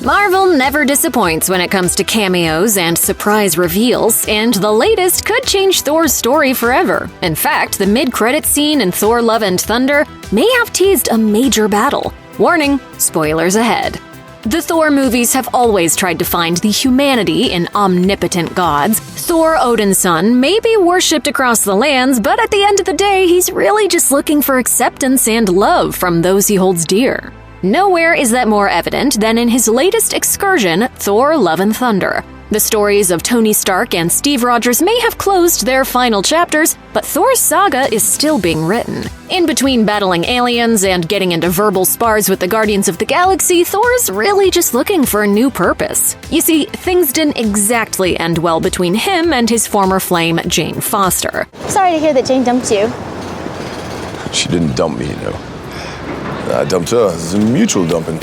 Marvel never disappoints when it comes to cameos and surprise reveals, and the latest could change Thor's story forever. In fact, the mid-credits scene in Thor: Love and Thunder may have teased a major battle. Warning, spoilers ahead. The Thor movies have always tried to find the humanity in omnipotent gods. Thor, Odin's son, may be worshipped across the lands, but at the end of the day, he's really just looking for acceptance and love from those he holds dear. Nowhere is that more evident than in his latest excursion, Thor: Love and Thunder. The stories of Tony Stark and Steve Rogers may have closed their final chapters, but Thor's saga is still being written. In between battling aliens and getting into verbal spars with the Guardians of the Galaxy, Thor's really just looking for a new purpose. You see, things didn't exactly end well between him and his former flame, Jane Foster. Sorry to hear that Jane dumped you. She didn't dump me, I dumped her. It's a mutual dumping.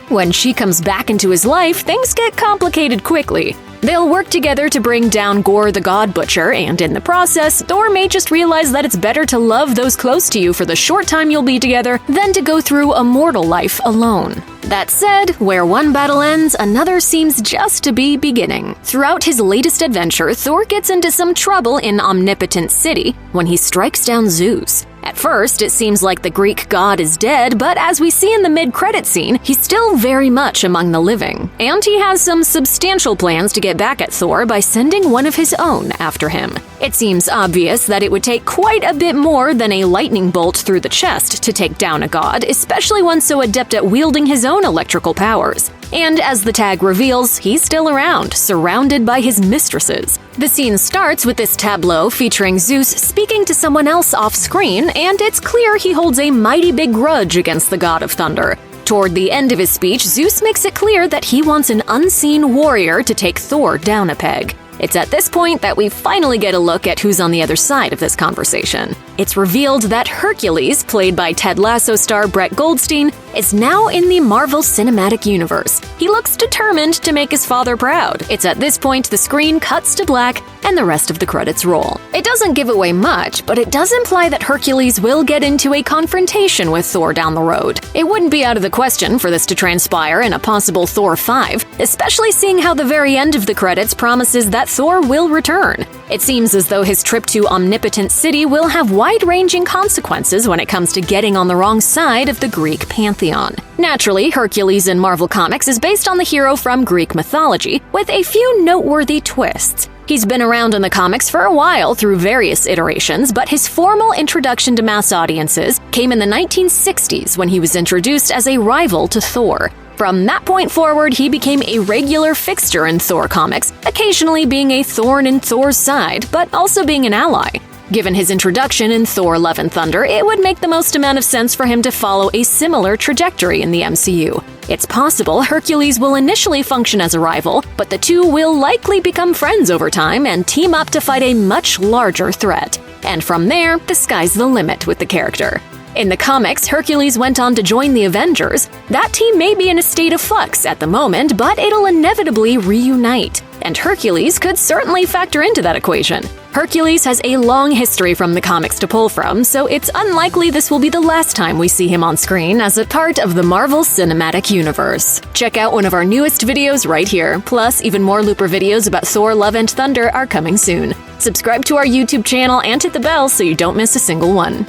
When she comes back into his life, things get complicated quickly. They'll work together to bring down Gore the God Butcher, and in the process, Thor may just realize that it's better to love those close to you for the short time you'll be together than to go through a mortal life alone. That said, where one battle ends, another seems just to be beginning. Throughout his latest adventure, Thor gets into some trouble in Omnipotent City when he strikes down Zeus. At first, it seems like the Greek god is dead, but as we see in the mid-credit scene, he's still very much among the living. And he has some substantial plans to get back at Thor by sending one of his own after him. It seems obvious that it would take quite a bit more than a lightning bolt through the chest to take down a god, especially one so adept at wielding his own electrical powers. And as the tag reveals, he's still around, surrounded by his mistresses. The scene starts with this tableau featuring Zeus speaking to someone else off-screen, and it's clear he holds a mighty big grudge against the god of thunder. Toward the end of his speech, Zeus makes it clear that he wants an unseen warrior to take Thor down a peg. It's at this point that we finally get a look at who's on the other side of this conversation. It's revealed that Hercules, played by Ted Lasso star Brett Goldstein, is now in the Marvel Cinematic Universe. He looks determined to make his father proud. It's at this point the screen cuts to black and the rest of the credits roll. It doesn't give away much, but it does imply that Hercules will get into a confrontation with Thor down the road. It wouldn't be out of the question for this to transpire in a possible Thor 5, especially seeing how the very end of the credits promises that Thor will return. It seems as though his trip to Omnipotent City will have wide-ranging consequences when it comes to getting on the wrong side of the Greek pantheon. Naturally, Hercules in Marvel Comics is based on the hero from Greek mythology, with a few noteworthy twists. He's been around in the comics for a while through various iterations, but his formal introduction to mass audiences came in the 1960s when he was introduced as a rival to Thor. From that point forward, he became a regular fixture in Thor comics, occasionally being a thorn in Thor's side, but also being an ally. Given his introduction in Thor: Love and Thunder, it would make the most amount of sense for him to follow a similar trajectory in the MCU. It's possible Hercules will initially function as a rival, but the two will likely become friends over time and team up to fight a much larger threat. And from there, the sky's the limit with the character. In the comics, Hercules went on to join the Avengers. That team may be in a state of flux at the moment, but it'll inevitably reunite. And Hercules could certainly factor into that equation. Hercules has a long history from the comics to pull from, so it's unlikely this will be the last time we see him on screen as a part of the Marvel Cinematic Universe. Check out one of our newest videos right here. Plus, even more Looper videos about Thor: Love and Thunder are coming soon. Subscribe to our YouTube channel and hit the bell so you don't miss a single one.